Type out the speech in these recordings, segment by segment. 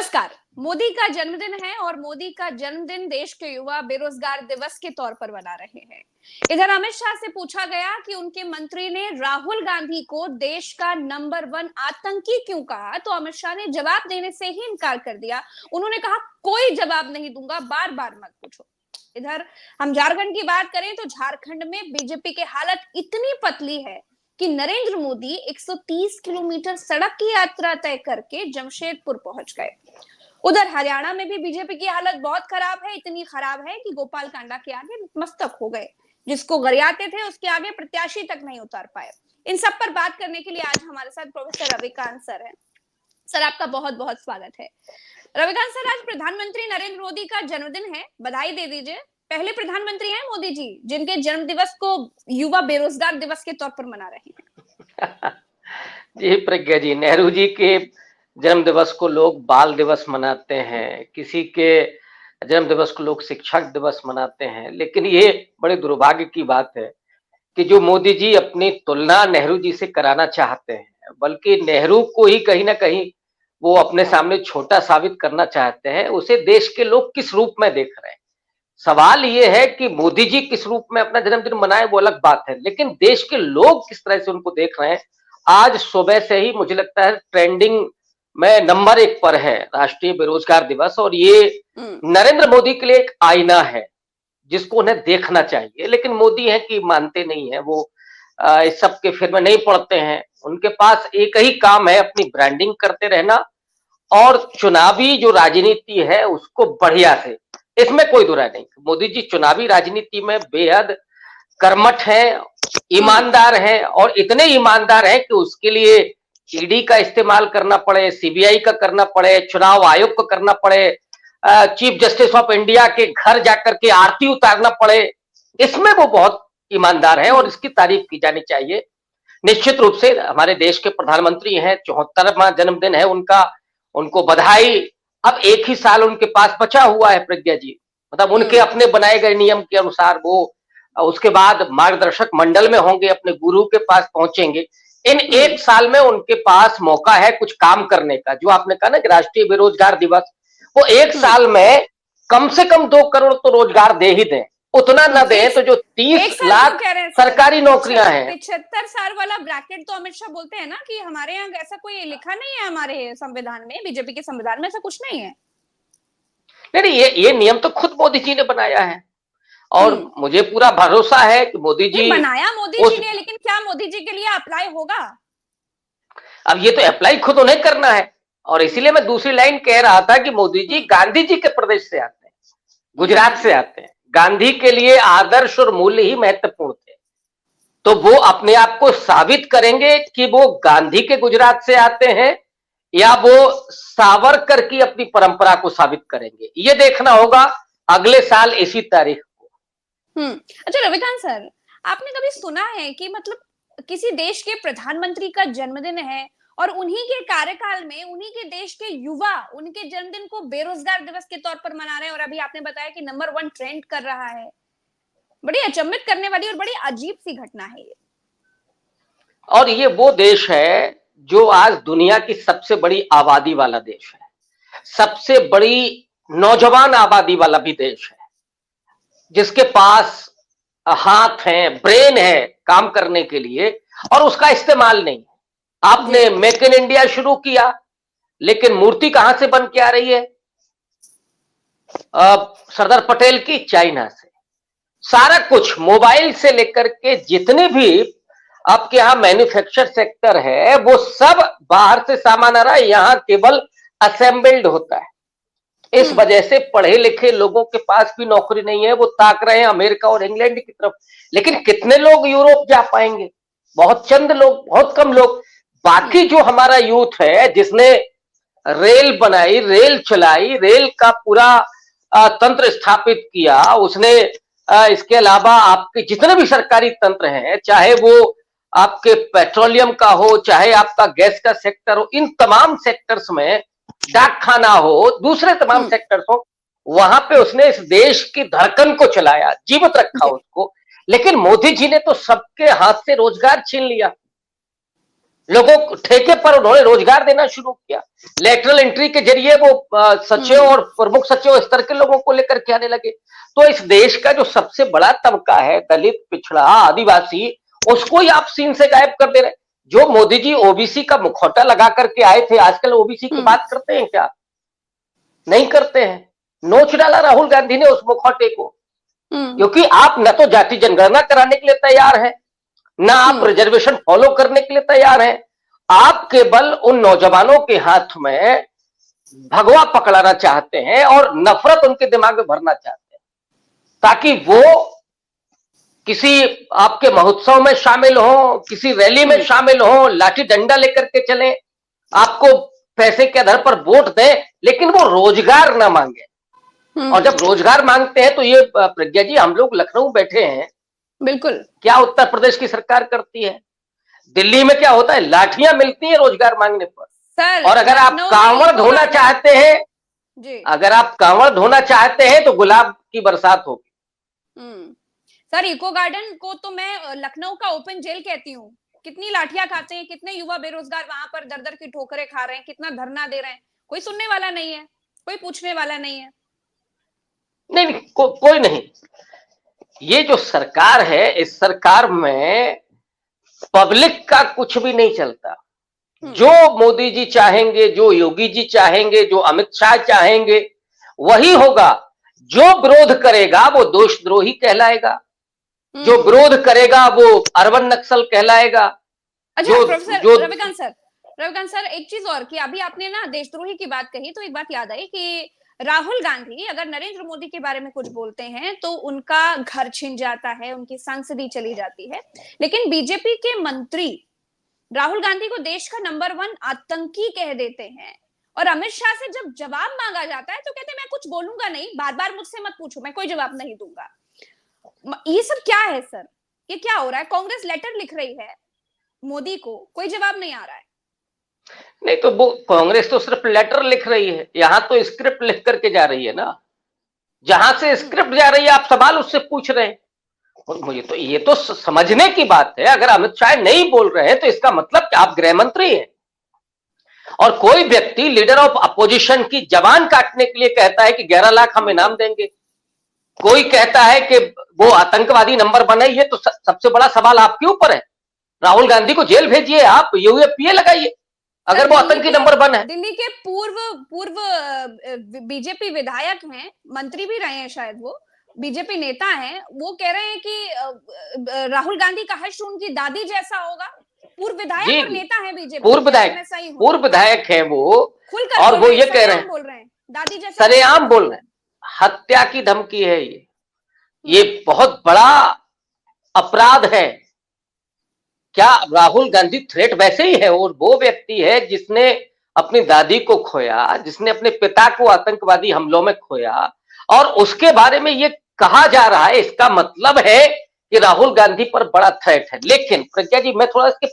नमस्कार। मोदी का जन्मदिन है और मोदी का जन्मदिन देश के युवा बेरोजगार दिवस के तौर पर मना रहे हैं। इधर अमित शाह से पूछा गया कि उनके मंत्री ने राहुल गांधी को देश का नंबर 1 आतंकी क्यों कहा, तो अमित शाह ने जवाब देने से ही इनकार कर दिया। उन्होंने कहा, कोई जवाब नहीं दूंगा, बार बार मत पूछो। इधर हम झारखंड की बात करें तो झारखंड में बीजेपी की हालत इतनी पतली है कि नरेंद्र मोदी 130 किलोमीटर सड़क की यात्रा तय करके जमशेदपुर पहुंच गए। उधर हरियाणा में भी बीजेपी की हालत बहुत खराब है, इतनी खराब है कि गोपाल कांडा के आगे मस्तक हो गए। जिसको गरियाते थे उसके आगे प्रत्याशी तक नहीं उतार पाए। इन सब पर बात करने के लिए आज हमारे साथ प्रोफेसर रविकांत सर हैं। सर, आपका बहुत बहुत स्वागत है। रविकांत सर, आज प्रधानमंत्री नरेंद्र मोदी का जन्मदिन है, बधाई दे दीजिए। पहले प्रधानमंत्री हैं मोदी जी जिनके जन्म दिवस को युवा बेरोजगार दिवस के तौर पर मना रहे हैं। जी प्रज्ञा जी, नेहरू जी के जन्म दिवस को लोग बाल दिवस मनाते हैं, किसी के जन्म दिवस को लोग शिक्षक दिवस मनाते हैं, लेकिन ये बड़े दुर्भाग्य की बात है कि जो मोदी जी अपनी तुलना नेहरू जी से कराना चाहते हैं, बल्कि नेहरू को ही कहीं ना कहीं वो अपने सामने छोटा साबित करना चाहते हैं। उसे देश के लोग किस रूप में देख रहे हैं? सवाल ये है कि मोदी जी किस रूप में अपना जन्मदिन मनाए वो अलग बात है, लेकिन देश के लोग किस तरह से उनको देख रहे हैं। आज सुबह से ही मुझे लगता है ट्रेंडिंग में नंबर 1 पर है राष्ट्रीय बेरोजगार दिवस, और ये नरेंद्र मोदी के लिए एक आईना है जिसको उन्हें देखना चाहिए। लेकिन मोदी है कि मानते नहीं है, वो इस सब के फिर में नहीं पड़ते हैं। उनके पास एक ही काम है, अपनी ब्रांडिंग करते रहना और चुनावी जो राजनीति है उसको बढ़िया से, इसमें कोई दुराय नहीं। मोदी जी चुनावी राजनीति में बेहद कर्मठ हैं, ईमानदार हैं, और इतने ईमानदार हैं कि उसके लिए ईडी का इस्तेमाल करना पड़े, सीबीआई का करना पड़े, चुनाव आयोग का करना पड़े, चीफ जस्टिस ऑफ इंडिया के घर जाकर के आरती उतारना पड़े, इसमें वो बहुत ईमानदार है और इसकी तारीफ की जानी चाहिए। निश्चित रूप से हमारे देश के प्रधानमंत्री हैं, 74वां जन्मदिन है उनका, उनको बधाई। अब एक ही साल उनके पास बचा हुआ है प्रज्ञा जी, मतलब उनके अपने बनाए गए नियम के अनुसार वो उसके बाद मार्गदर्शक मंडल में होंगे, अपने गुरु के पास पहुंचेंगे। इन एक साल में उनके पास मौका है कुछ काम करने का। जो आपने कहा ना कि राष्ट्रीय बेरोजगार दिवस, वो एक साल में कम से कम 2 करोड़ तो रोजगार दे ही दें। उतना न दें तो जो 30 लाख सरकारी नौकरियां हैं। 75 साल वाला ब्रैकेट तो अमित शाह बोलते हैं ना कि हमारे यहाँ ऐसा कोई लिखा नहीं है, हमारे संविधान में, बीजेपी के संविधान में ऐसा कुछ नहीं है। नहीं, ये नियम तो खुद मोदी जी ने बनाया है और मुझे पूरा भरोसा है कि मोदी जी बनाया मोदी जी ने, लेकिन क्या मोदी जी के लिए अप्लाई होगा? अब ये तो अप्लाई खुद उन्हें करना है, और इसीलिए मैं दूसरी लाइन कह रहा था कि मोदी जी गांधी जी के प्रदेश से आते हैं, गुजरात से आते हैं। गांधी के लिए आदर्श और मूल्य ही महत्वपूर्ण थे, तो वो अपने आप को साबित करेंगे कि वो गांधी के गुजरात से आते हैं या वो सावरकर की अपनी परंपरा को साबित करेंगे। ये देखना होगा अगले साल इसी तारीख को। अच्छा रविकांत सर, आपने कभी सुना है कि मतलब किसी देश के प्रधानमंत्री का जन्मदिन है और उन्हीं के कार्यकाल में उन्हीं के देश के युवा उनके जन्मदिन को बेरोजगार दिवस के तौर पर मना रहे हैं, और अभी आपने बताया कि नंबर 1 ट्रेंड कर रहा है। बड़ी अचंभित करने वाली और बड़ी अजीब सी घटना है ये। और ये वो देश है जो आज दुनिया की सबसे बड़ी आबादी वाला देश है, सबसे बड़ी नौजवान आबादी वाला भी देश है, जिसके पास हाथ है, ब्रेन है काम करने के लिए, और उसका इस्तेमाल नहीं है। आपने मेक इन इंडिया शुरू किया, लेकिन मूर्ति कहां से बन के आ रही है? सरदार पटेल की चाइना से। सारा कुछ मोबाइल से लेकर के जितने भी आपके यहाँ मैन्युफैक्चर सेक्टर है, वो सब बाहर से सामान आ रहा है, यहाँ केवल असेंबल्ड होता है। इस वजह से पढ़े लिखे लोगों के पास भी नौकरी नहीं है, वो ताक रहे हैं अमेरिका और इंग्लैंड की तरफ। लेकिन कितने लोग यूरोप जा पाएंगे? बहुत चंद लोग, बहुत कम लोग। बाकी जो हमारा यूथ है जिसने रेल बनाई, रेल चलाई, रेल का पूरा तंत्र स्थापित किया, उसने इसके अलावा आपके जितने भी सरकारी तंत्र हैं, चाहे वो आपके पेट्रोलियम का हो, चाहे आपका गैस का सेक्टर हो, इन तमाम सेक्टर्स में, डाक खाना हो, दूसरे तमाम सेक्टर्स हो, वहां पे उसने इस देश की धड़कन को चलाया, जीवित रखा उसको। लेकिन मोदी जी ने तो सबके हाथ से रोजगार छीन लिया। लोगों को ठेके पर उन्होंने रोजगार देना शुरू किया। लेटरल एंट्री के जरिए वो सचिव और प्रमुख सचिव स्तर के लोगों को लेकर के आने लगे। तो इस देश का जो सबसे बड़ा तबका है, दलित, पिछड़ा, आदिवासी, उसको ही आप सीन से गायब कर दे रहे हैं। जो मोदी जी ओबीसी का मुखौटा लगा करके आए थे, आजकल ओबीसी की बात करते हैं क्या? नहीं करते हैं। नोच डाला राहुल गांधी ने उस मुखौटे को, क्योंकि आप न तो जाति जनगणना कराने के लिए तैयार हैं, ना आप रिजर्वेशन फॉलो करने के लिए तैयार हैं। आप केवल उन नौजवानों के हाथ में भगवा पकड़ाना चाहते हैं और नफरत उनके दिमाग में भरना चाहते हैं, ताकि वो किसी आपके महोत्सव में शामिल हो, किसी रैली में शामिल हो, लाठी डंडा लेकर के चले, आपको पैसे के आधार पर वोट दें, लेकिन वो रोजगार ना मांगे। और जब रोजगार मांगते हैं तो ये प्रज्ञा जी, हम लोग लखनऊ बैठे हैं, बिल्कुल, क्या उत्तर प्रदेश की सरकार करती है? दिल्ली में क्या होता है? लाठियां मिलती है रोजगार मांगने पर। सर, और अगर आप कांवड़ धोना चाहते हैं जी, अगर आप कांवड़ धोना चाहते हैं तो गुलाब की बरसात होगी। सर, इको गार्डन को तो मैं लखनऊ का ओपन जेल कहती हूँ। कितनी लाठियां खाते हैं, कितने युवा बेरोजगार वहां पर दर दर की ठोकरें खा रहे हैं, कितना धरना दे रहे हैं, कोई सुनने वाला नहीं है, कोई पूछने वाला नहीं है। नहीं, कोई नहीं। ये जो सरकार है, इस सरकार में पब्लिक का कुछ भी नहीं चलता। जो मोदी जी चाहेंगे, जो योगी जी चाहेंगे, जो अमित शाह चाहेंगे, वही होगा। जो विरोध करेगा वो देशद्रोही कहलाएगा, जो विरोध करेगा वो अर्बन नक्सल कहलाएगा। अच्छा प्रोफेसर रविकांत सर, एक चीज और कि अभी आपने ना देशद्रोही की बात कही तो एक बात याद आई कि राहुल गांधी अगर नरेंद्र मोदी के बारे में कुछ बोलते हैं तो उनका घर छिन जाता है, उनकी संसदी चली जाती है। लेकिन बीजेपी के मंत्री राहुल गांधी को देश का नंबर 1 आतंकी कह देते हैं, और अमित शाह से जब जवाब मांगा जाता है तो कहते हैं मैं कुछ बोलूंगा नहीं, बार बार मुझसे मत पूछो, मैं कोई जवाब नहीं दूंगा। ये सब क्या है सर? ये क्या हो रहा है? कांग्रेस लेटर लिख रही है मोदी को, कोई जवाब नहीं आ रहा है। नहीं तो वो कांग्रेस तो सिर्फ लेटर लिख रही है, यहां तो स्क्रिप्ट लिख करके जा रही है ना। जहां से स्क्रिप्ट जा रही है आप सवाल उससे पूछ रहे हैं। और मुझे तो ये तो समझने की बात है, अगर अमित शाह नहीं बोल रहे हैं तो इसका मतलब कि आप गृह मंत्री हैं, और कोई व्यक्ति लीडर ऑफ अपोजिशन की जबान काटने के लिए कहता है कि 11 लाख हम इनाम देंगे, कोई कहता है कि वो आतंकवादी नंबर 1 है, ये तो सबसे बड़ा सवाल आपके ऊपर है। राहुल गांधी को जेल भेजिए, आप यूएपीए लगाइए अगर वो आतंकी नंबर 1 है। दिल्ली के पूर्व बीजेपी विधायक हैं, मंत्री भी रहे हैं शायद, वो बीजेपी नेता हैं, वो कह रहे हैं कि राहुल गांधी का हश्र उनकी दादी जैसा होगा। पूर्व विधायक और नेता है बीजेपी, पूर्व विधायक है वो, और वो ये कह रहे हैं दादी जैसा, सरेआम बोल रहे हैं। हत्या की धमकी है ये बहुत बड़ा अपराध है। क्या राहुल गांधी थ्रेट वैसे ही है? और वो व्यक्ति है जिसने अपनी दादी को खोया, जिसने अपने पिता को आतंकवादी हमलों में खोया, और उसके बारे में ये कहा जा रहा है। इसका मतलब है कि राहुल गांधी पर बड़ा थ्रेट है। लेकिन प्रज्ञा जी, मैं थोड़ा इसके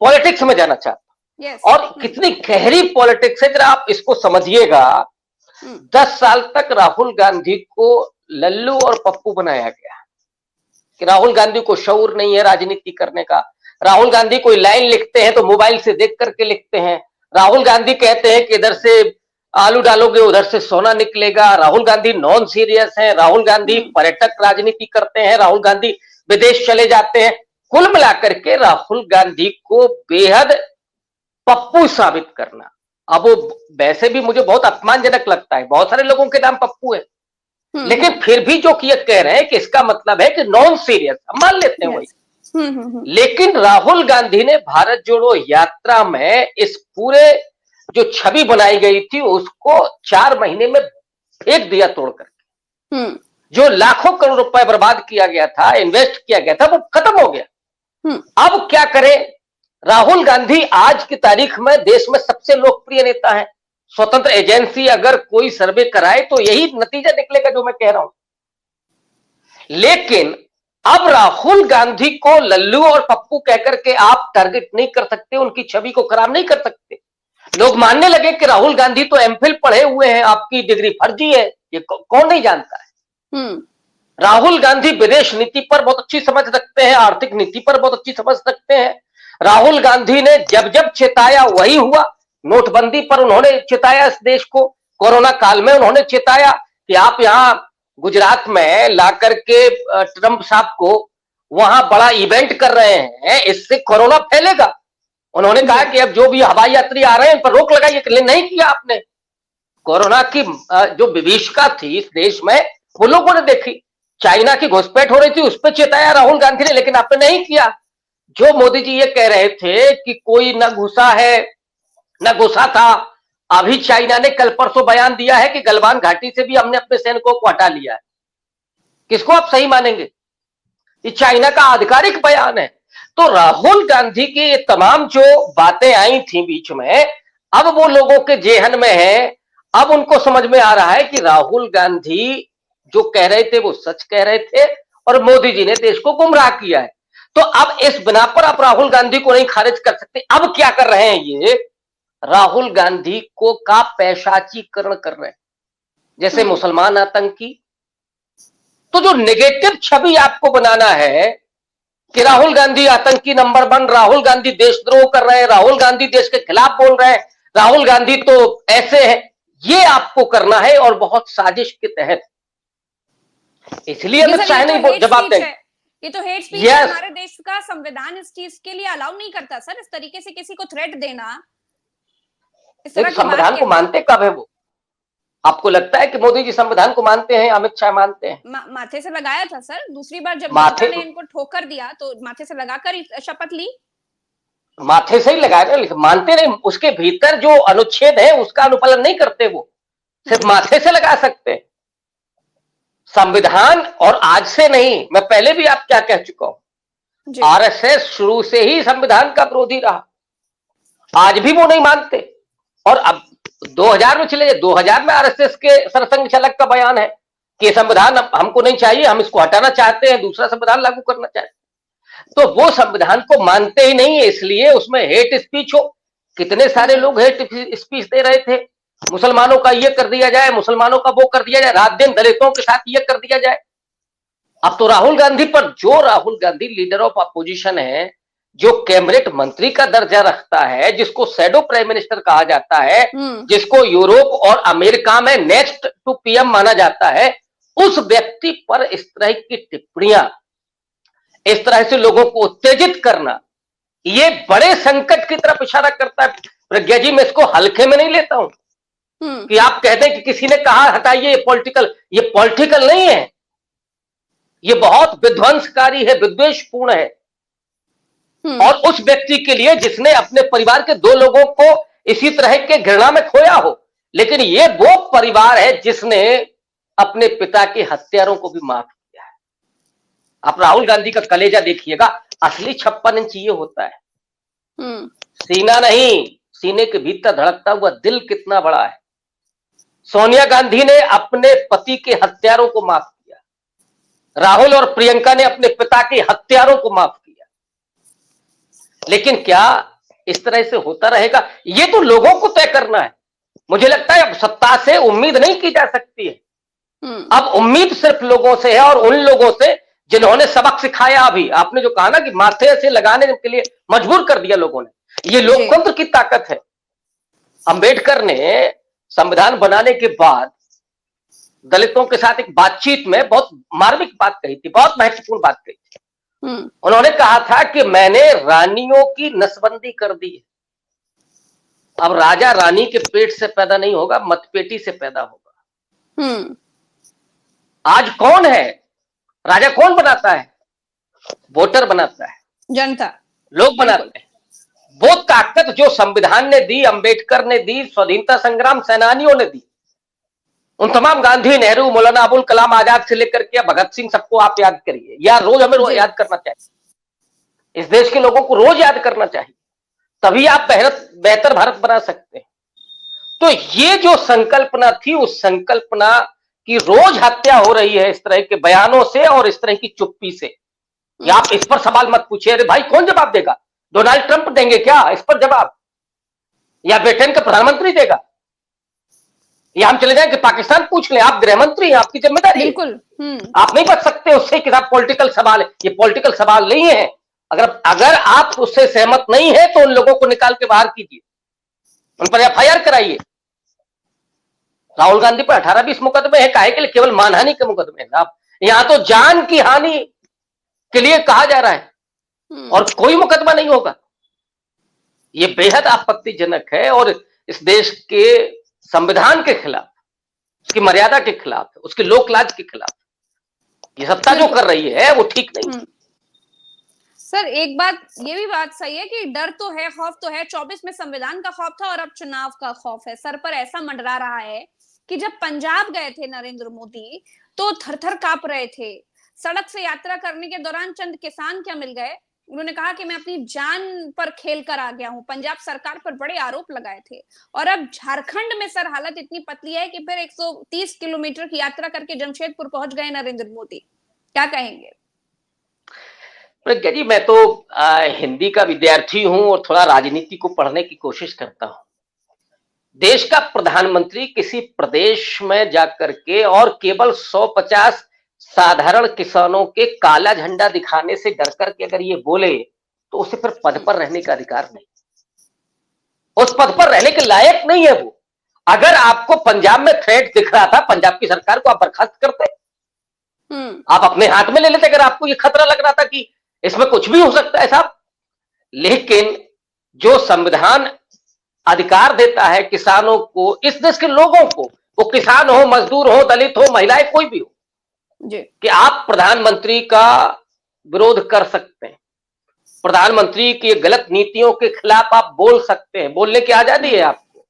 पॉलिटिक्स में जाना चाहता हूं, और कितनी गहरी पॉलिटिक्स है जरा आप इसको समझिएगा। 10 साल तक राहुल गांधी को लल्लू और पप्पू बनाया गया कि राहुल गांधी को शऊर नहीं है राजनीति करने का। राहुल गांधी कोई लाइन लिखते हैं तो मोबाइल से देख करके लिखते हैं। राहुल गांधी कहते हैं कि इधर से आलू डालोगे उधर से सोना निकलेगा। राहुल गांधी नॉन सीरियस है। राहुल गांधी पर्यटक राजनीति करते हैं। राहुल गांधी विदेश चले जाते हैं। कुल मिलाकर के राहुल गांधी को बेहद पप्पू साबित करना, अब वो वैसे भी मुझे बहुत अपमानजनक लगता है, बहुत सारे लोगों के नाम पप्पू है, लेकिन फिर भी जो ये कह रहे हैं कि इसका मतलब है कि नॉन सीरियस, मान लेते हैं वही। लेकिन राहुल गांधी ने भारत जोड़ो यात्रा में इस पूरे जो छवि बनाई गई थी उसको 4 महीने में फेंक दिया तोड़ करके। जो लाखों करोड़ रुपए बर्बाद किया गया था, इन्वेस्ट किया गया था, वो खत्म हो गया। अब क्या करें? राहुल गांधी आज की तारीख में देश में सबसे लोकप्रिय नेता है। स्वतंत्र एजेंसी अगर कोई सर्वे कराए तो यही नतीजा निकलेगा जो मैं कह रहा हूं। लेकिन अब राहुल गांधी को लल्लू और पप्पू कहकर के आप टारगेट नहीं कर सकते, उनकी छवि को खराब नहीं कर सकते। लोग मानने लगे कि राहुल गांधी तो एमफिल पढ़े हुए हैं, आपकी डिग्री फर्जी है, ये कौन नहीं जानता है। राहुल गांधी विदेश नीति पर बहुत अच्छी समझ रखते हैं, आर्थिक नीति पर बहुत अच्छी समझ रखते हैं। राहुल गांधी ने जब जब चेताया वही हुआ। नोटबंदी पर उन्होंने चेताया इस देश को, कोरोना काल में उन्होंने चेताया कि आप यहां गुजरात में ला करके ट्रंप साहब को वहां बड़ा इवेंट कर रहे हैं, इससे कोरोना फैलेगा। उन्होंने कहा कि अब जो भी हवाई यात्री आ रहे हैं इन पर रोक लगाइए, नहीं किया आपने। कोरोना की जो विभीषिका थी इस देश में वो लोगों ने देखी। चाइना की घुसपैठ हो रही थी, उस पर चेताया राहुल गांधी ने, लेकिन आपने नहीं किया। जो मोदी जी ये कह रहे थे कि कोई न घुसा है न घुसा था, अभी चाइना ने कल परसों बयान दिया है कि गलवान घाटी से भी हमने अपने सैनिकों को हटा लिया है। किसको आप सही मानेंगे? ये चाइना का आधिकारिक बयान है। तो राहुल गांधी की ये तमाम जो बातें आई थी बीच में, अब वो लोगों के जेहन में है। अब उनको समझ में आ रहा है कि राहुल गांधी जो कह रहे थे वो सच कह रहे थे और मोदी जी ने देश को गुमराह किया है। तो अब इस बिना पर आप राहुल गांधी को नहीं खारिज कर सकते। अब क्या कर रहे हैं ये, राहुल गांधी को का पैशाचीकरण कर रहे हैं, जैसे मुसलमान आतंकी। तो जो नेगेटिव छवि आपको बनाना है कि राहुल गांधी आतंकी नंबर 1, राहुल गांधी देशद्रोह कर रहे हैं, राहुल गांधी देश के खिलाफ बोल रहे हैं, राहुल गांधी तो ऐसे है, ये आपको करना है और बहुत साजिश के तहत। इसलिए अमित शाह ने जवाब दें, ये तो हेट स्पीच है। हमारे देश का संविधान इस चीज के लिए अलाउ नहीं करता सर, इस तरीके से किसी को थ्रेट देना। इस तरह संविधान को मानते कब है वो? आपको लगता है कि मोदी जी संविधान को मानते हैं, अमित शाह मानते हैं? माथे से लगाया था सर, दूसरी बार जब जनता ने इनको ठोकर दिया तो माथे से लगाकर शपथ ली। माथे से ही लगाया, लेकिन मानते नहीं। उसके भीतर जो अनुच्छेद है उसका अनुपालन नहीं करते, वो सिर्फ माथे से लगा सकते हैं संविधान। और आज से नहीं, मैं पहले भी आप क्या कह चुका हूं, आरएसएस शुरू से ही संविधान का विरोधी रहा, आज भी वो नहीं मानते। और अब 2000 में चले जाए, 2000 में आरएसएस के सरसंघ चालक का बयान है कि संविधान हमको नहीं चाहिए, हम इसको हटाना चाहते हैं, दूसरा संविधान लागू करना चाहते हैं। तो वो संविधान को मानते ही नहीं है, इसलिए उसमें हेट स्पीच हो। कितने सारे लोग हेट स्पीच दे रहे थे, मुसलमानों का ये कर दिया जाए, मुसलमानों का वो कर दिया जाए, रात दिन दलितों के साथ ये कर दिया जाए। अब तो राहुल गांधी पर, जो Rahul Gandhi leader of opposition है, जो कैबिनेट मंत्री का दर्जा रखता है, जिसको शैडो प्राइम मिनिस्टर कहा जाता है, जिसको यूरोप और अमेरिका में नेक्स्ट टू पीएम माना जाता है, उस व्यक्ति पर इस तरह की टिप्पणियां, इस तरह से लोगों को उत्तेजित करना, ये बड़े संकट की तरफ इशारा करता है। प्रज्ञा जी, मैं इसको हल्के में नहीं लेता हूं कि आप कहते हैं कि किसी ने कहा हटाइए, ये पॉलिटिकल नहीं है, ये बहुत विध्वंसकारी है, विद्वेषपूर्ण है। और उस व्यक्ति के लिए जिसने अपने परिवार के 2 लोगों को इसी तरह के घृणा में खोया हो, लेकिन ये वो परिवार है जिसने अपने पिता के हत्यारों को भी माफ किया है। आप राहुल गांधी का कलेजा देखिएगा, असली 56 इंच ये होता है, सीना नहीं, सीने के भीतर धड़कता हुआ दिल कितना बड़ा है। सोनिया गांधी ने अपने पति के हत्यारों को माफ किया, राहुल और प्रियंका ने अपने पिता के हत्यारों को माफ किया। लेकिन क्या इस तरह से होता रहेगा? ये तो लोगों को तय करना है। मुझे लगता है अब सत्ता से उम्मीद नहीं की जा सकती है, अब उम्मीद सिर्फ लोगों से है, और उन लोगों से जिन्होंने सबक सिखाया। अभी आपने जो कहा ना कि माथे से लगाने के लिए मजबूर कर दिया लोगों ने, ये लोकतंत्र की ताकत है। अंबेडकर ने संविधान बनाने के बाद दलितों के साथ एक बातचीत में बहुत मार्मिक बात कही थी, बहुत महत्वपूर्ण बात कही थी। उन्होंने कहा था कि मैंने रानियों की नसबंदी कर दी है, अब राजा रानी के पेट से पैदा नहीं होगा, मतपेटी से पैदा होगा। आज कौन है राजा? कौन बनाता है? वोटर बनाता है, जनता, लोग बनाते हैं। वो ताकत जो संविधान ने दी, अंबेडकर ने दी, स्वाधीनता संग्राम सेनानियों ने दी, उन तमाम गांधी, नेहरू, मौलाना अबुल कलाम आजाद से लेकर के भगत सिंह, सबको आप याद करिए, या रोज हमें रोज याद करना चाहिए। इस देश के लोगों को रोज याद करना चाहिए, तभी आप बेहतर भारत बना सकते हैं। तो ये जो संकल्पना थी, उस संकल्पना की रोज हत्या हो रही है इस तरह के बयानों से और इस तरह की चुप्पी से। या आप इस पर सवाल मत पूछिए, अरे भाई कौन जवाब देगा? डोनाल्ड ट्रंप देंगे क्या इस पर जवाब, या ब्रिटेन का प्रधानमंत्री देगा, या हम चले जाएं कि पाकिस्तान पूछ लें? आप गृहमंत्री हैं, आपकी जिम्मेदारी है, आप नहीं बच सकते उससे कि साहब पॉलिटिकल सवाल है। ये पॉलिटिकल सवाल नहीं है, अगर अगर आप उससे सहमत नहीं है तो उन लोगों को निकाल के बाहर कीजिए, उन पर एफआईआर कराइए। राहुल गांधी पर 18-20 मुकदमे हैं, काहे के लिए? केवल मानहानि के मुकदमे हैं। आप यहां तो जान की हानि के लिए कहा जा रहा है और कोई मुकदमा नहीं होगा। ये बेहद आपत्तिजनक है और इस देश के संविधान के खिलाफ, उसकी मर्यादा के खिलाफ, उसके लोकलाज के खिलाफ ये सत्ता जो कर रही है वो ठीक नहीं। सर एक बात ये भी बात सही है कि डर तो है, खौफ तो है। 24 में संविधान का खौफ था और अब चुनाव का खौफ है। सर पर ऐसा मंडरा रहा है कि जब पंजाब गए थे नरेंद्र मोदी तो थर-थर कांप रहे थे। सड़क से यात्रा करने के दौरान चंद किसान क्या मिल गए, उन्होंने कहा कि मैं अपनी जान पर खेल कर आ गया हूं। पंजाब सरकार पर बड़े आरोप लगाए थे। और अब झारखंड में सर हालत इतनी पतली है कि फिर 130 किलोमीटर की यात्रा करके जमशेदपुर पहुंच गए नरेंद्र मोदी। क्या कहेंगे? प्रज्ञा जी, मैं तो हिंदी का विद्यार्थी हूं और थोड़ा राजनीति को पढ़ने की कोशिश करता हूं। देश का प्रधानमंत्री किसी प्रदेश में जाकर के और केवल 150 साधारण किसानों के काला झंडा दिखाने से डर करके अगर ये बोले तो उसे फिर पद पर रहने का अधिकार नहीं, उस पद पर रहने के लायक नहीं है वो। अगर आपको पंजाब में थ्रेट दिख रहा था पंजाब की सरकार को, आप बर्खास्त करते, आप अपने हाथ में ले लेते। अगर आपको ये खतरा लग रहा था कि इसमें कुछ भी हो सकता है साहब, लेकिन जो संविधान अधिकार देता है किसानों को, इस देश के लोगों को, वो किसान हो, मजदूर हो, दलित हो, महिलाएं, कोई भी हो, जी, कि आप प्रधानमंत्री का विरोध कर सकते हैं, प्रधानमंत्री की गलत नीतियों के खिलाफ आप बोल सकते हैं, बोलने की आजादी है आपको।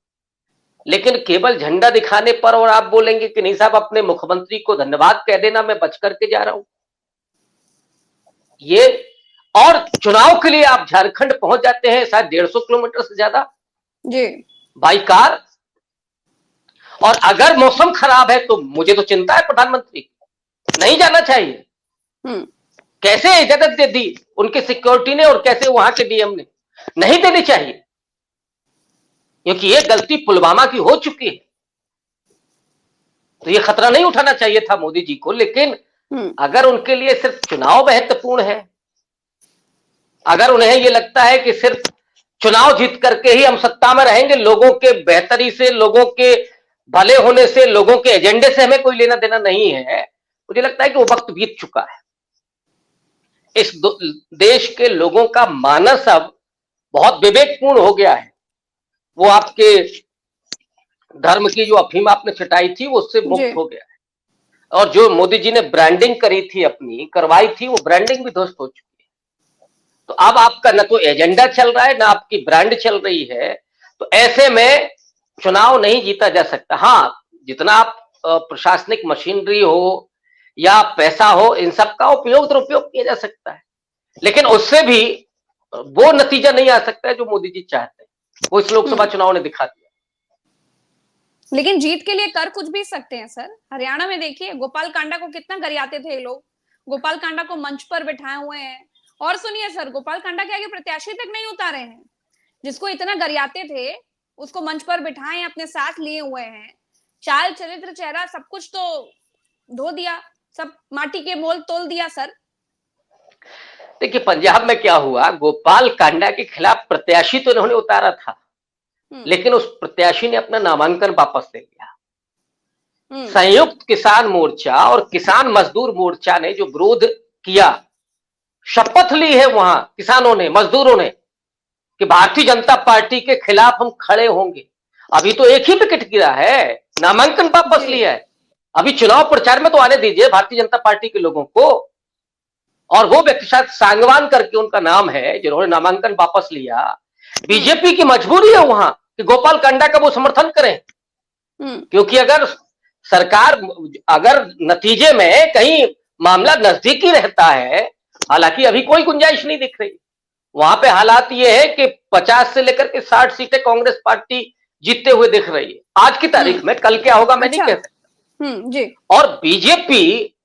लेकिन केवल झंडा दिखाने पर और आप बोलेंगे कि नहीं साहब अपने मुख्यमंत्री को धन्यवाद कह देना, मैं बच करके जा रहा हूं, ये। और चुनाव के लिए आप झारखंड पहुंच जाते हैं शायद 150 किलोमीटर से ज्यादा जी बाई कार। और अगर मौसम खराब है तो मुझे तो चिंता है प्रधानमंत्री, नहीं जाना चाहिए। कैसे इजाजत दे दी उनकी सिक्योरिटी ने और कैसे वहां के डीएम ने? नहीं देनी चाहिए, क्योंकि ये गलती पुलवामा की हो चुकी है। तो ये खतरा नहीं उठाना चाहिए था मोदी जी को। लेकिन अगर उनके लिए सिर्फ चुनाव महत्वपूर्ण है, अगर उन्हें ये लगता है कि सिर्फ चुनाव जीत करके ही हम सत्ता में रहेंगे, लोगों के बेहतरी से, लोगों के भले होने से, लोगों के एजेंडे से हमें कोई लेना देना नहीं है, मुझे लगता है कि वो वक्त बीत चुका है। इस देश के लोगों का मानस अब बहुत विवेकपूर्ण हो गया है। वो आपके धर्म की जो अफीम आपने छिटाई थी वो उससे मुक्त हो गया है। और जो मोदी जी ने ब्रांडिंग करी थी, अपनी करवाई थी, वो ब्रांडिंग भी ध्वस्त हो चुकी है। तो अब आपका न तो एजेंडा चल रहा है, ना आपकी ब्रांड चल रही है। तो ऐसे में चुनाव नहीं जीता जा सकता। हाँ, जितना आप प्रशासनिक मशीनरी हो या पैसा हो, इन सब का उपयोग दुरुपयोग किया जा सकता है, लेकिन उससे भी वो नतीजा नहीं आ सकता है जो मोदी जी चाहते हैं। वो इस लोकसभा चुनाव ने दिखा दिया। लेकिन जीत के लिए कर कुछ भी सकते हैं सर। हरियाणा में देखिए गोपाल कांडा को कितना गरियाते थे लोग, गोपाल कांडा को मंच पर बिठाए हुए हैं। और सुनिए सर, गोपाल कांडा के आगे प्रत्याशी तक नहीं उतारे हैं। जिसको इतना गरियाते थे उसको मंच पर बिठाए, अपने साथ लिए हुए हैं। चाल चरित्र चेहरा सब कुछ तो धो दिया, सब माटी के मोल तोल दिया सर। देखिए पंजाब में क्या हुआ, गोपाल कांडा के खिलाफ प्रत्याशी तो इन्होंने उतारा था, लेकिन उस प्रत्याशी ने अपना नामांकन वापस ले लिया। संयुक्त किसान मोर्चा और किसान मजदूर मोर्चा ने जो विरोध किया, शपथ ली है वहां किसानों ने, मजदूरों ने, कि भारतीय जनता पार्टी के खिलाफ हम खड़े होंगे। अभी तो एक ही विकेट गिरा है, नामांकन वापस लिया है। अभी चुनाव प्रचार में तो आने दीजिए भारतीय जनता पार्टी के लोगों को। और वो व्यक्ति शायद सांगवान करके उनका नाम है, जिन्होंने नामांकन वापस लिया। बीजेपी की मजबूरी है वहां कि गोपाल कांडा का वो समर्थन करें, क्योंकि अगर सरकार, अगर नतीजे में कहीं मामला नजदीकी रहता है, हालांकि अभी कोई गुंजाइश नहीं दिख रही वहां पे, हालात ये है कि 50 से लेकर के 60 सीटें कांग्रेस पार्टी जीतते हुए दिख रही है आज की तारीख में। कल क्या होगा मैं नहीं कह सकता जी। और बीजेपी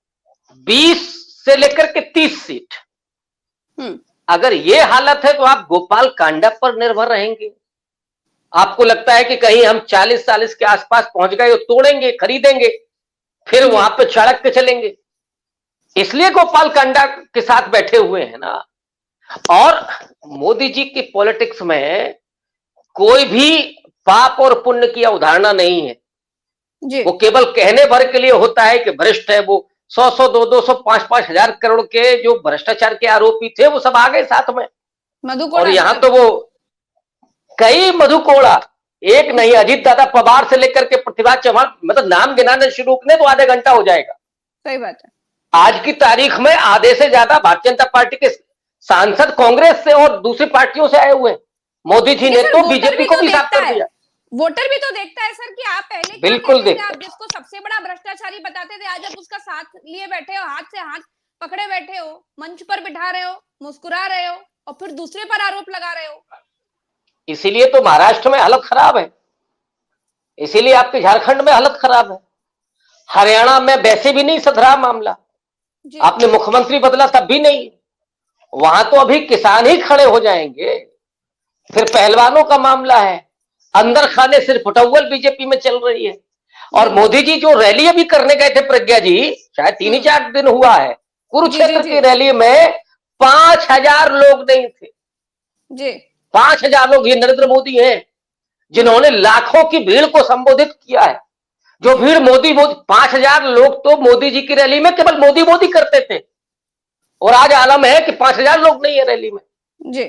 20 से लेकर के 30 सीट। अगर ये हालत है तो आप गोपाल कांडा पर निर्भर रहेंगे। आपको लगता है कि कहीं हम 40-40 के आसपास पहुंच गए, तोड़ेंगे, खरीदेंगे, फिर वहां पे चढ़क के चलेंगे। इसलिए गोपाल कांडा के साथ बैठे हुए हैं ना। और मोदी जी की पॉलिटिक्स में कोई भी पाप और पुण्य की अवधारणा नहीं है। जी वो केवल कहने भर के लिए होता है कि भ्रष्ट है वो। 100 200 5 हजार करोड़ के जो भ्रष्टाचार के आरोपी थे वो सब आ गए साथ में। मधु और कोड़ा यहां सर। तो वो कई मधु कोड़ा, एक नहीं, अजीत दादा पवार से लेकर के प्रतिभा चौहान, मतलब नाम गिनाने शुरू करें तो आधे घंटा हो जाएगा। सही बात है। आज की तारीख में आधे से ज्यादा भारतीय जनता पार्टी के सांसद कांग्रेस से और दूसरी पार्टियों से आए हुए हैं। मोदी जी देखिए ने सर, तो वोटर बीजेपी भी को तो भी साफ देखता कर है, दिया। वोटर भी तो देखता है सर कि आप पहले क्या बिल्कुल कहते थे, देखता आप है। जिसको सबसे बड़ा भ्रष्टाचारी बताते थे, आज आप उसका साथ लिए बैठे हो, हाथ से हाथ पकड़े बैठे हो, मंच पर बिठा रहे हो, मुस्कुरा रहे हो और फिर दूसरे पर आरोप लगा रहे हो। इसीलिए तो महाराष्ट्र में हालत खराब है, इसीलिए आपके झारखंड में हालत खराब है, हरियाणा में वैसे भी नहीं सुधरा मामला, जी आपने मुख्यमंत्री बदला तब भी नहीं। वहां तो अभी किसान ही खड़े हो जाएंगे। फिर पहलवानों का मामला है, अंदर खाने सिर्फ फुटअव्वल बीजेपी में चल रही है। और बिल्कुल। मोदी जी जो रैली अभी करने गए थे, प्रज्ञा जी, शायद 3 ही 4 दिन हुआ है, जी जी कुरुक्षेत्र जी की रैली में 5,000 लोग नहीं थे। जी 5,000 लोग, ये नरेंद्र मोदी हैं जिन्होंने लाखों की भीड़ को संबोधित किया है। जो जी भीड़ मोदी मोदी 5,000 लोग तो मोदी जी की रैली में केवल मोदी मोदी करते थे, और आज आलम है कि 5,000 लोग नहीं है रैली में। जी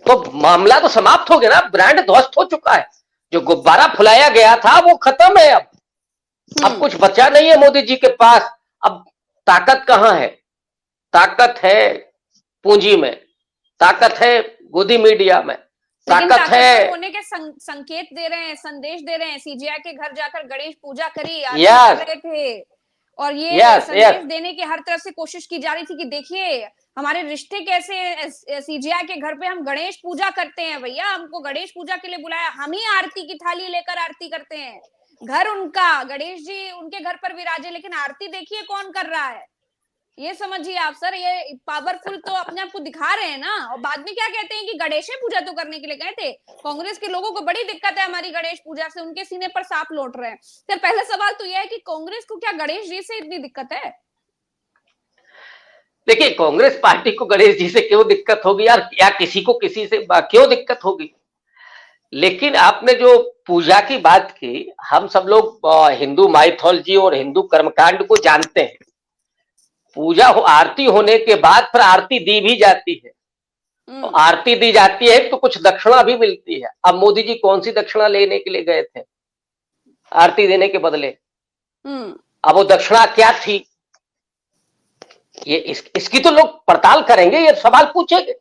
तो मामला तो समाप्त हो गया ना, ब्रांड ध्वस्त हो चुका है। जो गुब्बारा फुलाया गया था वो खत्म है। अब कुछ बचा नहीं है मोदी जी के पास। अब ताकत कहां है? ताकत है पूंजी में, ताकत है गोदी मीडिया में, लेकिन ताकत ताकतवर है। होने के संकेत दे रहे हैं, संदेश दे रहे हैं। सीजीआई के घर जाकर गणेश पूजा करी, आरती यस कर रहे थे और ये यस यस। संदेश देने की हर तरफ से कोशिश की जा रही थी कि देखिए हमारे रिश्ते कैसे हैं। सीजीआई के घर पे हम गणेश पूजा करते हैं भैया, हमको गणेश पूजा के लिए बुलाया, हम ही आरती की थाली लेकर आरती करते हैं। घर उनका, गणेश जी उनके घर पर विराजे, लेकिन आरती देखिए कौन कर रहा है। ये समझिए आप सर, ये पावरफुल तो अपने आप को दिखा रहे हैं ना, और बाद में क्या कहते हैं कि गणेश पूजा तो करने के लिए गए थे। कांग्रेस के लोगों को बड़ी दिक्कत है हमारी गणेश पूजा से, उनके सीने पर सांप लौट रहे हैं। सर पहला सवाल तो यह है कि कांग्रेस को क्या गणेश जी से इतनी दिक्कत है? देखिए, कांग्रेस पार्टी को गणेश जी से क्यों दिक्कत होगी यार, या किसी को किसी से क्यों दिक्कत होगी? लेकिन आपने जो पूजा की बात की, हम सब लोग हिंदू माइथोलॉजी और हिंदू कर्मकांड को जानते हैं। पूजा आरती होने के बाद फिर आरती दी भी जाती है, तो आरती दी जाती है तो कुछ दक्षिणा भी मिलती है। अब मोदी जी कौन सी दक्षिणा लेने के लिए गए थे आरती देने के बदले? अब वो दक्षिणा क्या थी? ये इसकी तो लोग पड़ताल करेंगे, ये सवाल पूछेंगे।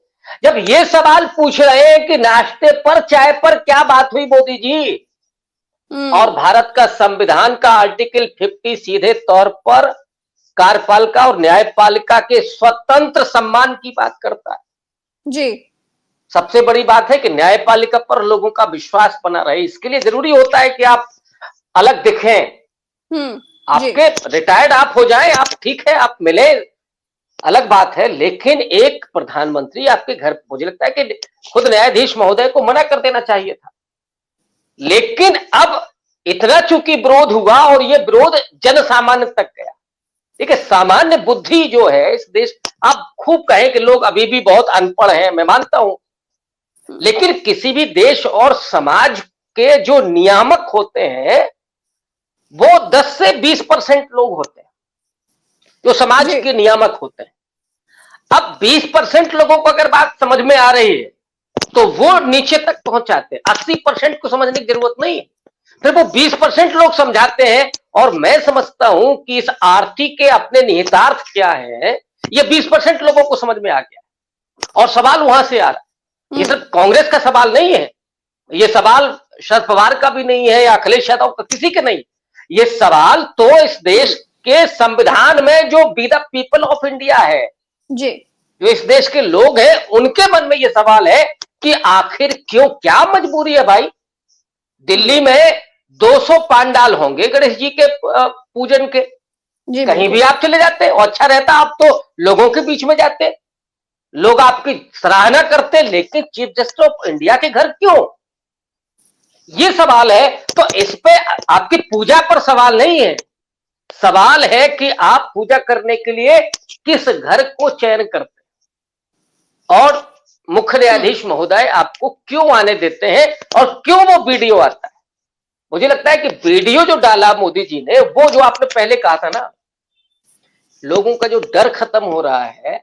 जब ये सवाल पूछ रहे हैं कि नाश्ते पर चाय पर क्या बात हुई मोदी जी, और भारत का संविधान का आर्टिकल 50 सीधे तौर पर कार्यपालिका और न्यायपालिका के स्वतंत्र सम्मान की बात करता है। जी सबसे बड़ी बात है कि न्यायपालिका पर लोगों का विश्वास बना रहे। इसके लिए जरूरी होता है कि आप अलग दिखें। आपके रिटायर्ड आप हो जाएं, आप ठीक है, आप मिले, अलग बात है, लेकिन एक प्रधानमंत्री आपके घर, मुझे लगता है कि खुद न्यायाधीश महोदय को मना कर देना चाहिए था। लेकिन अब इतना चूंकि विरोध हुआ और ये विरोध जन सामान्य तक गया। देखिए, सामान्य बुद्धि जो है इस देश, आप खूब कहें कि लोग अभी भी बहुत अनपढ़ हैं, मैं मानता हूं, लेकिन किसी भी देश और समाज के जो नियामक होते हैं वो 10 से 20% लोग होते हैं जो समाज के नियामक होते हैं। अब 20% लोगों को अगर बात समझ में आ रही है तो वो नीचे तक पहुंचाते हैं, 80% को समझने की जरूरत नहीं है, फिर वो 20% लोग समझाते हैं। और मैं समझता हूं कि इस आरती के अपने निहितार्थ क्या है, ये 20% लोगों को समझ में आ गया और सवाल वहां से आ रहा है। ये सिर्फ कांग्रेस का सवाल नहीं है, ये सवाल शरद पवार का भी नहीं है या अखिलेश यादव का, किसी के नहीं। ये सवाल तो इस देश के संविधान में जो be the people of India है जी, जो इस देश के लोग हैं, उनके मन में ये सवाल है कि आखिर क्यों, क्या मजबूरी है भाई? दिल्ली में 200 पांडाल होंगे गणेश जी के पूजन के, कहीं भी आप चले जाते और अच्छा रहता, आप तो लोगों के बीच में जाते, लोग आपकी सराहना करते, लेकिन चीफ जस्टिस ऑफ इंडिया के घर क्यों? ये सवाल है। तो इस पे आपकी पूजा पर सवाल नहीं है, सवाल है कि आप पूजा करने के लिए किस घर को चयन करते हैं। और मुख्य न्यायाधीश महोदय आपको क्यों आने देते हैं और क्यों वो वीडियो आता है? मुझे लगता है कि वीडियो जो डाला मोदी जी ने, वो जो आपने पहले कहा था ना, लोगों का जो डर खत्म हो रहा है,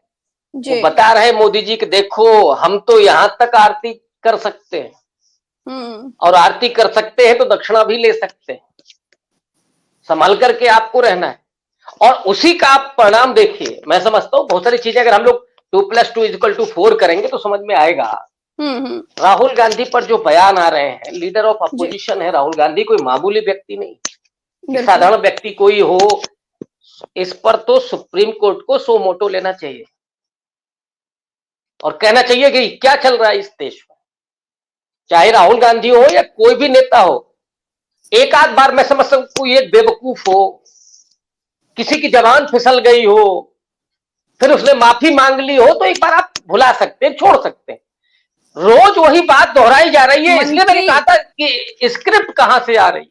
वो जी। बता रहे मोदी जी कि देखो हम तो यहां तक आरती कर सकते हैं, और आरती कर सकते हैं तो दक्षिणा भी ले सकते हैं, संभल करके आपको रहना है। और उसी का आप परिणाम देखिए। मैं समझता हूं बहुत सारी चीजें अगर हम लोग 2+2=4 करेंगे तो समझ में आएगा। राहुल गांधी पर जो बयान आ रहे हैं, लीडर ऑफ जी, अपोजिशन है राहुल गांधी, कोई मामूली व्यक्ति नहीं, एक बिल्कुल। साधारण व्यक्ति कोई हो, इस पर तो सुप्रीम कोर्ट को सो मोटो लेना चाहिए और कहना चाहिए कि क्या चल रहा है इस देश में। चाहे राहुल गांधी हो या कोई भी नेता हो, एक आध बार मैं समझ सकता हूं कोई एक बेवकूफ हो, किसी की जबान फिसल गई हो, फिर उसने माफी मांग ली हो, तो एक बार आप भुला सकते हैं, छोड़ सकते हैं। रोज वही बात दोहराई जा रही है, इसलिए मैंने मंत्री कहा था कि स्क्रिप्ट कहां से आ रही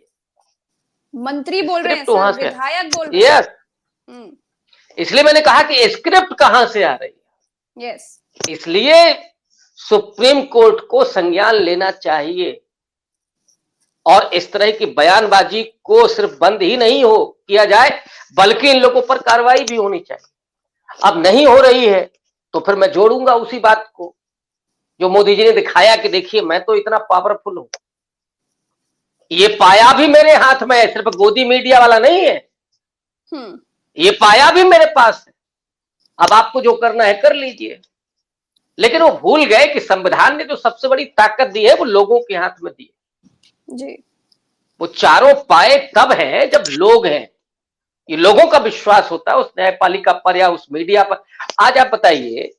मंत्री है, बोल रहे हैं स्क्रिप्ट सर, वहां से। विधायक बोल रहे हैं। यस, इसलिए मैंने कहा कि स्क्रिप्ट कहां से आ रही है। यस। इसलिए सुप्रीम कोर्ट को संज्ञान लेना चाहिए और इस तरह की बयानबाजी को सिर्फ बंद ही नहीं हो किया जाए, बल्कि इन लोगों पर कार्रवाई भी होनी चाहिए। अब नहीं हो रही है तो फिर मैं जोड़ूंगा उसी बात को जो मोदी जी ने दिखाया कि देखिए मैं तो इतना पावरफुल हूं। ये पाया भी मेरे हाथ में है, सिर्फ गोदी मीडिया वाला नहीं है, ये पाया भी मेरे पास है। अब आपको जो करना है कर लीजिए। लेकिन वो भूल गए कि संविधान ने जो सबसे बड़ी ताकत दी है वो लोगों के हाथ में दी है। जी। वो चारों पाए तब हैं जब लोग हैं, ये लोगों का विश्वास होता है उस न्यायपालिका पर या उस मीडिया पर। आज आप बताइए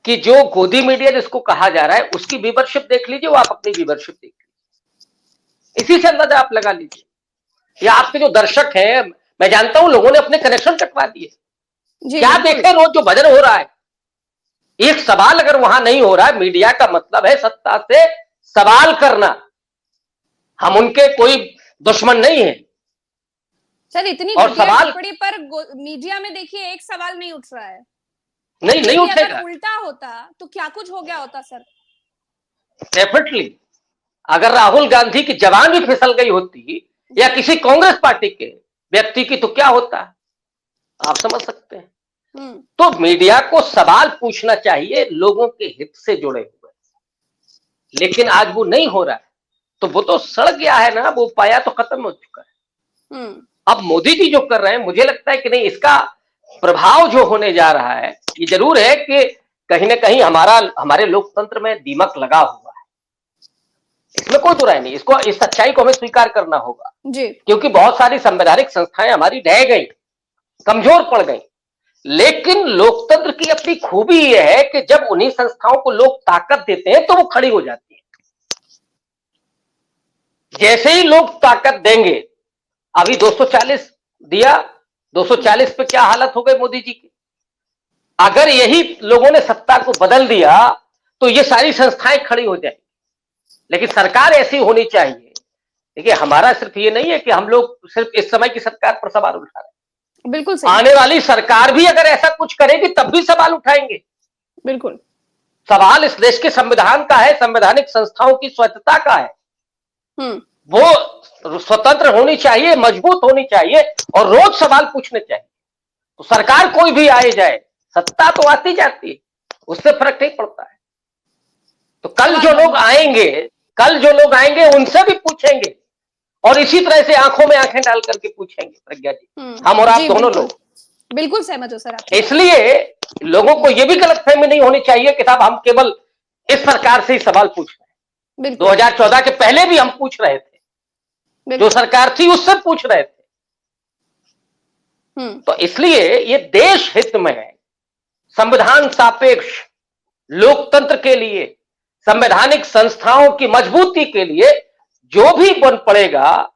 कि जो गोदी मीडिया जिसको कहा जा रहा है उसकी व्यूवरशिप देख लीजिए, वो आप अपनी व्यूवरशिप देख लीजिए, इसी से अंदाजा आप लगा लीजिए। या आपके जो दर्शक हैं, मैं जानता हूं लोगों ने अपने कनेक्शन कटवा दिए, क्या देखे रोज जो भजन हो रहा है। एक सवाल अगर वहां नहीं हो रहा है, मीडिया का मतलब है सत्ता से सवाल करना। हम उनके कोई दुश्मन नहीं है। सर इतनी और घटिया सवाल टिप्पणी पर मीडिया में देखिए एक सवाल नहीं उठ रहा है। नहीं यदि अगर उठेगा। उल्टा होता तो क्या कुछ हो गया होता सर? डेफिनेटली अगर राहुल गांधी की जबान भी फिसल गई होती या किसी कांग्रेस पार्टी के व्यक्ति की, तो क्या होता, आप समझ सकते हैं। तो मीडिया को सवाल पूछना चाहिए लोगों के हित से जुड़े हुए, लेकिन आज वो नहीं हो रहा है। तो वो तो सड़ गया है ना, वो पाया तो खत्म हो चुका है। अब मोदी जी जो कर रहे हैं, मुझे लगता है कि नहीं, इसका प्रभाव जो होने जा रहा है, ये जरूर है कि कहीं ना कहीं हमारे लोकतंत्र में दीमक लगा हुआ है, इसमें कोई दुराय नहीं। इसको, इस सच्चाई को हमें स्वीकार करना होगा जी। क्योंकि बहुत सारी संवैधानिक संस्थाएं हमारी ढह गई, कमजोर पड़ गई। लेकिन लोकतंत्र की अपनी खूबी यह है कि जब उन्हीं संस्थाओं को लोग ताकत देते हैं तो वो खड़ी हो जाती है। जैसे ही लोग ताकत देंगे, अभी 240 दिया, 240 पे क्या हालत हो गई मोदी जी की। अगर यही लोगों ने सत्ता को बदल दिया तो ये सारी संस्थाएं खड़ी हो जाएंगी। लेकिन सरकार ऐसी होनी चाहिए। देखिए हमारा सिर्फ ये नहीं है कि हम लोग सिर्फ इस समय की सरकार पर सवाल उठा रहे हैं, बिल्कुल सही। आने वाली सरकार भी अगर ऐसा कुछ करेगी तब भी सवाल उठाएंगे। बिल्कुल। सवाल इस देश के संविधान का है, संवैधानिक संस्थाओं की स्वायत्तता का है। वो स्वतंत्र होनी चाहिए, मजबूत होनी चाहिए और रोज सवाल पूछने चाहिए। तो सरकार कोई भी आए जाए, सत्ता तो आती जाती है, उससे फर्क नहीं पड़ता है। तो कल जो लोग आएंगे उनसे भी पूछेंगे और इसी तरह से आंखों में आंखें डाल करके पूछेंगे। प्रज्ञा जी, हम और आप दोनों लोग बिल्कुल सहमत हो सर आप। इसलिए लोगों को यह भी गलतफहमी नहीं होनी चाहिए कि साहब हम केवल इस सरकार से ही सवाल पूछ रहे हैं। 2014 के पहले भी हम पूछ रहे थे, जो सरकार थी उससे पूछ रहे थे। तो इसलिए ये देश हित में है, संविधान सापेक्ष लोकतंत्र के लिए, संवैधानिक संस्थाओं की मजबूती के लिए जो भी बन पड़ेगा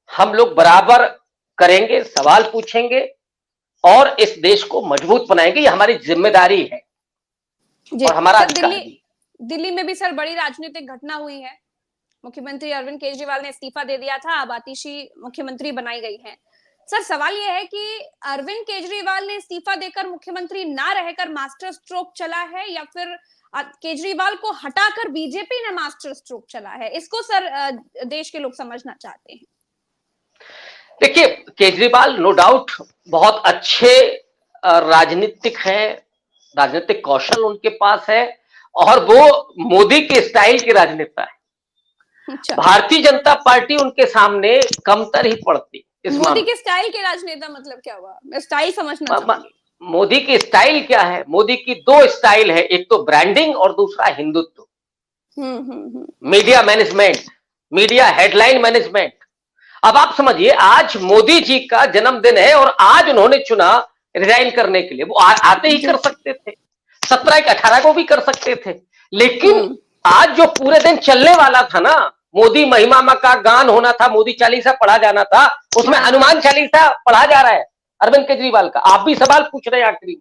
हम लोग बराबर करेंगे, सवाल पूछेंगे और इस देश को मजबूत बनाएंगे। ये हमारी जिम्मेदारी है और हमारा अधिकार भी। दिल्ली में भी सर बड़ी राजनीतिक घटना हुई है। मुख्यमंत्री अरविंद केजरीवाल ने इस्तीफा दे दिया था, अब आतिशी मुख्यमंत्री बनाई गई हैं। सर सवाल यह है कि अरविंद केजरीवाल ने इस्तीफा देकर मुख्यमंत्री ना रहकर मास्टर स्ट्रोक चला है या फिर केजरीवाल को हटाकर बीजेपी ने मास्टर स्ट्रोक चला है, इसको सर देश के लोग समझना चाहते हैं। देखिए, केजरीवाल नो डाउट बहुत अच्छे राजनीतिक हैं, राजनीतिक कौशल उनके पास है और वो मोदी के स्टाइल के राजनेता है। अच्छा, भारतीय जनता पार्टी उनके सामने कमतर ही पड़ती इस मोदी मामले के स्टाइल के राजनेता मतलब क्या हुआ? मैं स्टाइल समझना में। चाहूंगी। मोदी की स्टाइल क्या है? मोदी की दो स्टाइल है, एक तो ब्रांडिंग और दूसरा Hindutva. Media management, media headline management. अब आप समझिए, आज मोदी जी का जन्मदिन है और आज उन्होंने चुना रिजाइन करने के लिए। वो आते ही कर सकते थे, 17 के 18 को भी कर सकते थे, लेकिन आज जो पूरे दिन चलने वाला था ना, मोदी महिमा का गान होना था, मोदी चालीसा पढ़ा जाना था, उसमें हनुमान चालीसा पढ़ा जा रहा है अरविंद केजरीवाल का। आप भी सवाल पूछ रहे हैं आखिरी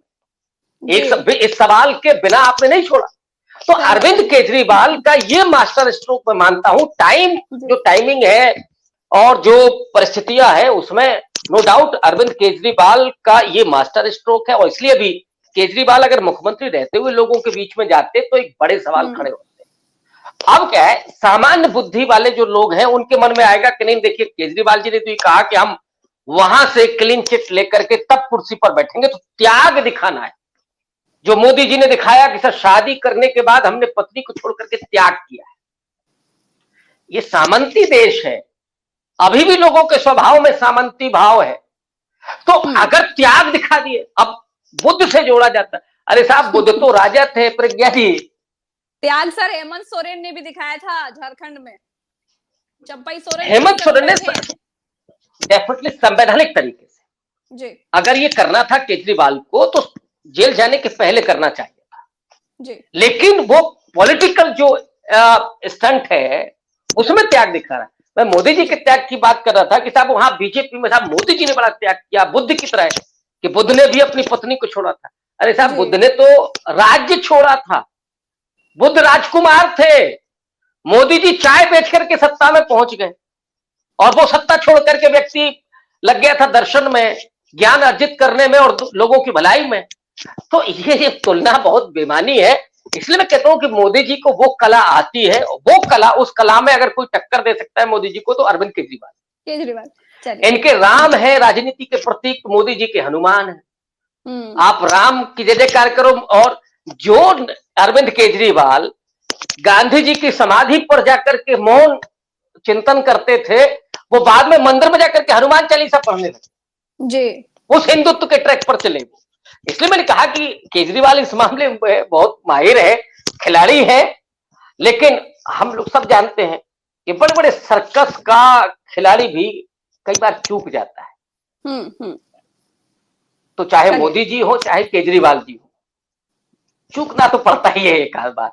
में, इस सवाल के बिना आपने नहीं छोड़ा। तो अरविंद केजरीवाल का ये मास्टर स्ट्रोक मैं मानता हूं। जो टाइमिंग है और जो परिस्थितियां है उसमें नो डाउट अरविंद केजरीवाल का ये मास्टर स्ट्रोक है। और इसलिए भी केजरीवाल अगर मुख्यमंत्री रहते हुए लोगों के बीच में जाते तो एक बड़े सवाल खड़े होते। अब क्या है, सामान्य बुद्धि वाले जो लोग हैं उनके मन में आएगा कि नहीं, देखिए केजरीवाल जी ने तो ये कहा कि हम वहां से क्लीन चिट लेकर के तब कुर्सी पर बैठेंगे, तो त्याग दिखाना है जो मोदी जी ने दिखाया कि सर शादी करने के बाद हमने पत्नी को छोड़ करके त्याग किया है। ये सामंती देश है, अभी भी लोगों के स्वभाव में सामंती भाव है। तो अगर त्याग दिखा दिए, अब बुद्ध से जोड़ा जाता है। अरे साहब, बुद्ध तो राजा थे प्रज्ञा जी। त्याग सर हेमंत सोरेन ने भी दिखाया था झारखंड में। चंपई सोरेन हेमंत सोरेन ने डेफिनेटली संवैधानिक तरीके से जी, अगर ये करना था केजरीवाल को तो जेल जाने के पहले करना चाहिए था जी। लेकिन वो पॉलिटिकल जो स्टंट है उसमें त्याग दिखा रहा है। मैं मोदी जी के त्याग की बात कर रहा था कि साहब वहां बीजेपी में साहब मोदी जी ने बड़ा त्याग किया, बुद्ध की तरह है कि बुद्ध ने भी अपनी पत्नी को छोड़ा था। अरे साहब, बुद्ध ने तो राज्य छोड़ा था, बुद्ध राजकुमार थे। मोदी जी चाय बेच करके सत्ता में पहुंच गए और वो सत्ता छोड़ करके व्यक्ति लग गया था दर्शन में, ज्ञान अर्जित करने में और लोगों की भलाई में। तो ये तुलना बहुत बेमानी है। इसलिए मैं कहता हूं कि मोदी जी को वो कला आती है, वो कला, उस कला में अगर कोई टक्कर दे सकता है मोदी जी को तो अरविंद केजरीवाल। इनके राम है राजनीति के प्रतीक, मोदी जी के हनुमान है। आप राम की जय जयकार करो। और जो अरविंद केजरीवाल गांधी जी की समाधि पर जाकर के मौन चिंतन करते थे, वो बाद में मंदिर में जाकर के हनुमान चालीसा पढ़ने लगे जी, उस हिंदुत्व के ट्रैक पर चले। इसलिए मैंने कहा कि केजरीवाल इस मामले में बहुत माहिर है, खिलाड़ी है, लेकिन हम लोग सब जानते हैं कि बड़े बड़े सर्कस का खिलाड़ी भी कई बार चूक जाता है। तो चाहे मोदी जी हो चाहे केजरीवाल जी हो, चूकना तो पड़ता ही है एक आध बार,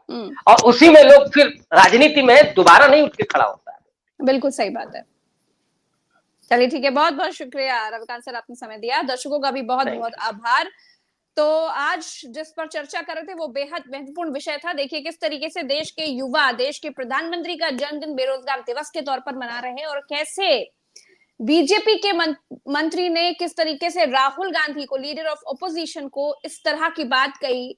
और उसी में लोग फिर राजनीति में दोबारा नहीं उठ के खड़ा होता है। बिल्कुल सही बात है। चलिए ठीक है, बहुत बहुत शुक्रिया रविकांत सर, आपने समय दिया। दर्शकों का भी बहुत बहुत आभार। तो आज जिस पर चर्चा कर रहे थे वो बेहद महत्वपूर्ण विषय था। देखिए किस तरीके से देश के युवा देश के प्रधानमंत्री का जन्मदिन बेरोजगार दिवस के तौर पर मना रहे हैं और कैसे बीजेपी के मंत्री ने किस तरीके से राहुल गांधी को, लीडर ऑफ ऑपोजिशन को, इस तरह की बात कही।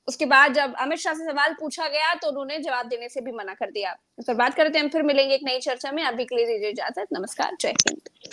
उसके बाद जब अमित शाह से सवाल पूछा गया तो उन्होंने जवाब देने से भी मना कर दिया। इस पर बात करते हैं, हम फिर मिलेंगे एक नई चर्चा में। अभी के लिए दीजिए इजाजत, नमस्कार, जय हिंद।